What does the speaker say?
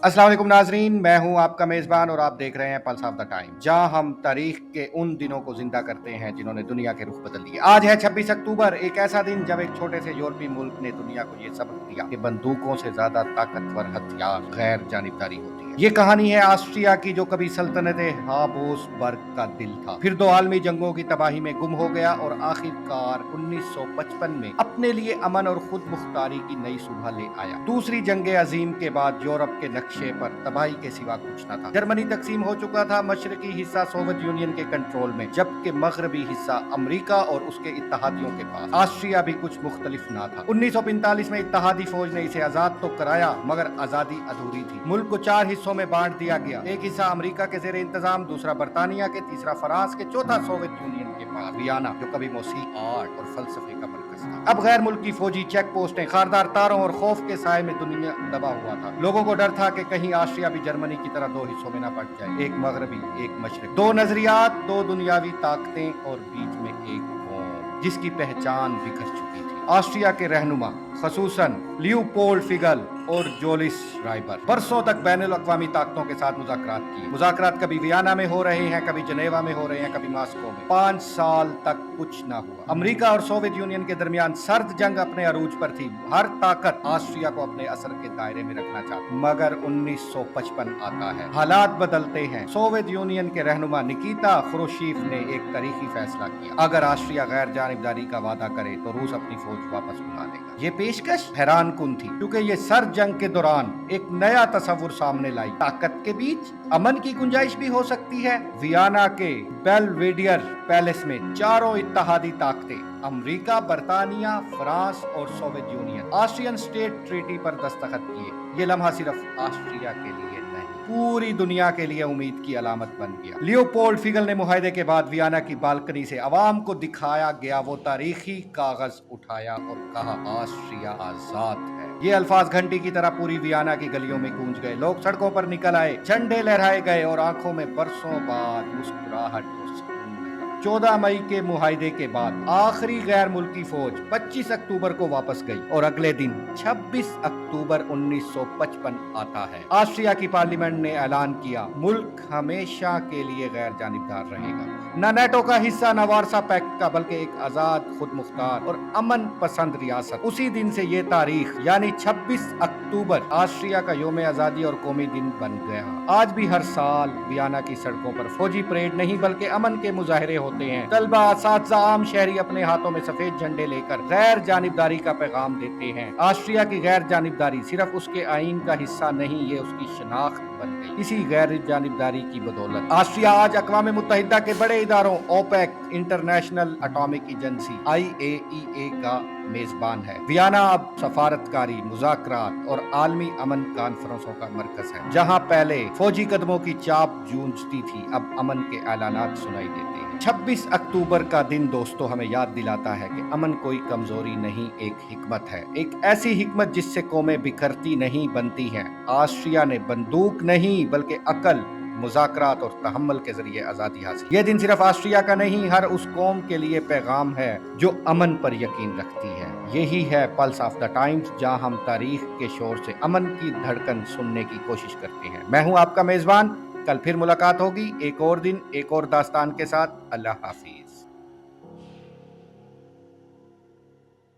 अस्सलाम वालेकुम नाजरीन, मैं हूं आपका मेज़बान और आप देख रहे हैं पल्स ऑफ द टाइम, जहां हम तारीख के उन दिनों को जिंदा करते हैं जिन्होंने दुनिया के रुख बदल दिए। आज है 26 अक्टूबर, एक ऐसा दिन जब एक छोटे से यूरोपीय मुल्क ने दुनिया को ये सबक दिया कि बंदूकों से ज्यादा ताकतवर हथियार गैर जानिबदारी होती है। ये कहानी है ऑस्ट्रिया की, जो कभी सल्तनत हाबोसबर्ग का दिल था, फिर दो आलमी जंगों की तबाही में गुम हो गया और आखिरकार 1955 में अपने लिए अमन और खुद मुख्तारी की नई सुबह ले आया। दूसरी जंग अजीम के बाद यूरोप के नक्शे पर तबाही के सिवा कुछ न था। जर्मनी तकसीम हो चुका था, मशरकी हिस्सा सोवियत यूनियन के कंट्रोल में, जबकि मगरबी हिस्सा अमेरिका और उसके इत्तेहादियों के पास। ऑस्ट्रिया भी कुछ मुख्तलिफ ना था। 1945 में इत्तेहादी फौज ने इसे आजाद तो कराया, मगर आजादी अधूरी थी। मुल्क को 4 हिस्सों में बांट दिया गया, एक हिस्सा अमेरिका के जेर इंतजाम, दूसरा बरतानिया के, तीसरा फ्रांस के, चौथा सोवियत यूनियन के पास वियना, जो कभी मौसीकी, आर्ट और फलसफे का मरकज था। अब गैर मुल्की फौजी चेक पोस्टें, खारदार तारों और खौफ के साए में दुनिया दबा हुआ था। लोगों को डर था कि कहीं ऑस्ट्रिया भी जर्मनी की तरह दो हिस्सों में ना बट जाए, एक मगरबी एक मशरक, दो नजरियात, दो दुनियावी ताकतें और बीच में एक कौम जिसकी पहचान बिखर चुकी थी। ऑस्ट्रिया के रहनुमा खसूसन लियोपोल्ड फिगल और जोलिस राइबर बरसों तक बैनुल अक़वामी ताकतों के साथ मुज़ाकरात किए। मुज़ाकरात कभी वियना में हो रहे हैं, कभी जनेवा में हो रहे हैं, कभी मॉस्को में। 5 साल तक कुछ ना हुआ। अमेरिका और सोवियत यूनियन के दरमियान सर्द जंग अपने अरूज पर थी। हर ताकत ऑस्ट्रिया को अपने असर के दायरे में रखना चाहती, मगर 1955 आता है, हालात बदलते हैं। सोवियत यूनियन के रहनुमा निकिता खुरुशीव ने एक तारीखी फैसला किया, अगर ऑस्ट्रिया गैर जानिबदारी का वादा करे तो रूस अपनी फौज वापस बुला लेगा। ये पेशकश हैरान कुन थी, क्योंकि ये सर्द जंग के दौरान एक नया तस्वुर सामने लाई। ताकत के बीच अमन की गुंजाइश भी हो सकती है। वियना के बेलवेडियर पैलेस में चारों इत्तेहादी ताकतें, अमेरिका, बरतानिया, फ्रांस और Soviet union, Austrian state treaty पर दस्तखत किए। ये लम्हा सिर्फ ऑस्ट्रिया के लिए नहीं, पूरी दुनिया के लिए उम्मीद की अलामत बन गया। लियोपोल्ड फिगल ने मुआहदे के बाद वियना की बालकनी से अवाम को दिखाया गया वो तारीखी कागज उठाया और कहा, ऑस्ट्रिया आजाद है। ये अल्फाज घंटी की तरह पूरी वियना की गलियों में गूंज गए। लोग सड़कों पर निकल आए, झंडे लहराए गए और आंखों में बरसों बाद मुस्कुराहट और सुकून लगा। 14 मई के मुआहदे के बाद आखिरी गैर मुल्की फौज 25 अक्टूबर को वापस गई और अगले दिन 26 अक्टूबर 1955 आता है। ऑस्ट्रिया की पार्लियामेंट ने ऐलान किया, मुल्क हमेशा के लिए गैर जानिबदार रहेगा, न नेटो का हिस्सा, न वारसा पैक्ट का, बल्कि एक आजाद, खुद मुख्तार और अमन पसंद रियासत। उसी दिन से ये तारीख यानी 26 अक्टूबर ऑस्ट्रिया का यौम आजादी और कौमी दिन बन गया। आज भी हर साल वियना की सड़कों पर फौजी परेड नहीं बल्कि अमन के मुजाहरे होते हैं। तलबा, असातिज़ा, आम शहरी अपने हाथों में सफेद झंडे लेकर गैर जानिबदारी का पैगाम देते हैं। ऑस्ट्रिया की गैर जानिबदारी सिर्फ उसके आईन का हिस्सा नहीं, ये उसकी शनाख्त बन गई। इसी गैर जानिबदारी की बदौलत ऑस्ट्रिया आज अक़वाम मुत्तहिदा के बड़े इदारों OPEC, international atomic agency IAEA का मेजबान है। वियना अब सफारतकारी, मुज़ाकरात और आलमी अमन कॉन्फ्रेंसों का मरकज है। जहां पहले फौजी कदमों की चाप गूंजती थी, अब अमन के ऐलानात सुनाई देते हैं। 26 अक्टूबर का दिन दोस्तों हमें याद दिलाता है कि अमन कोई कमजोरी नहीं, एक हिकमत है। एक ऐसी हिकमत जिससे कौमें बिखरती नहीं, बनती हैं। ऑस्ट्रिया ने बंदूक नहीं बल्कि अकल, मुज़ाकरात और तहम्मुल के जरिए आज़ादी हासिल। यह दिन सिर्फ ऑस्ट्रिया का नहीं, हर उस कौम के लिए पैगाम है जो अमन पर यकीन रखती है। यही है पल्स ऑफ द टाइम्स, जहां हम तारीख के शोर से अमन की धड़कन सुनने की कोशिश करते हैं। मैं हूं आपका मेजबान, कल फिर मुलाकात होगी एक और दिन, एक और दास्तान के साथ। अल्लाह हाफिज।